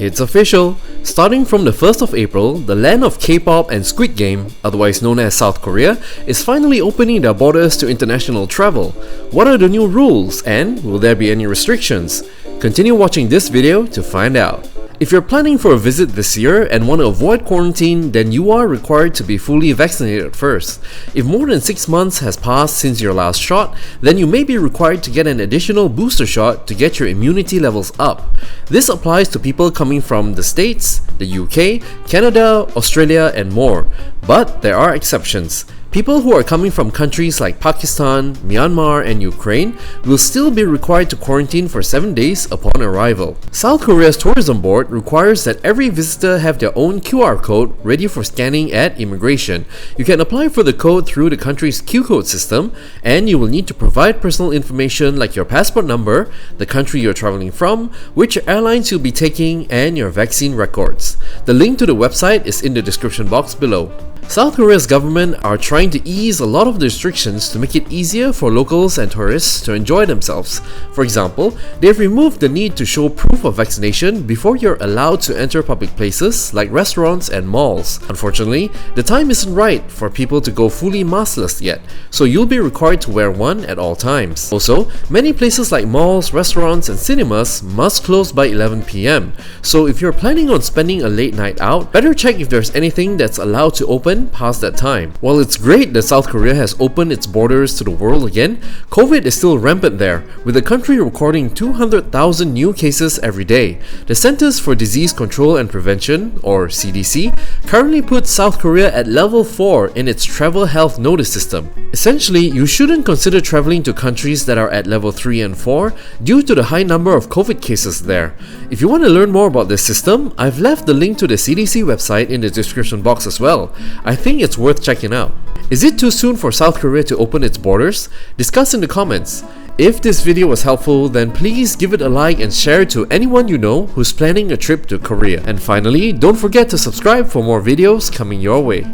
It's official! Starting from the 1st of April, the land of K-pop and Squid Game, otherwise known as South Korea, is finally opening their borders to international travel. What are the new rules, and will there be any restrictions? Continue watching this video to find out. If you're planning for a visit this year and want to avoid quarantine, then you are required to be fully vaccinated first. If more than 6 months has passed since your last shot, then you may be required to get an additional booster shot to get your immunity levels up. This applies to people coming from the States, the UK, Canada, Australia, and more. But there are exceptions. People who are coming from countries like Pakistan, Myanmar, and Ukraine will still be required to quarantine for 7 days upon arrival. South Korea's tourism board requires that every visitor have their own QR code ready for scanning at immigration. You can apply for the code through the country's Q-code system, and you will need to provide personal information like your passport number, the country you're traveling from, which airlines you'll be taking, and your vaccine records. The link to the website is in the description box below. South Korea's government are trying to ease a lot of the restrictions to make it easier for locals and tourists to enjoy themselves. For example, they've removed the need to show proof of vaccination before you're allowed to enter public places like restaurants and malls. Unfortunately, the time isn't right for people to go fully maskless yet, so you'll be required to wear one at all times. Also, many places like malls, restaurants, and cinemas must close by 11 PM. So if you're planning on spending a late night out, better check if there's anything that's allowed to open past that time. While it's great that South Korea has opened its borders to the world again, COVID is still rampant there, with the country recording 200,000 new cases every day. The Centers for Disease Control and Prevention, or CDC, currently puts South Korea at level 4 in its travel health notice system. Essentially, you shouldn't consider traveling to countries that are at level 3 and 4 due to the high number of COVID cases there. If you want to learn more about this system, I've left the link to the CDC website in the description box as well. I think it's worth checking out. Is it too soon for South Korea to open its borders? Discuss in the comments. If this video was helpful, then please give it a like and share it to anyone you know who's planning a trip to Korea. And finally, don't forget to subscribe for more videos coming your way.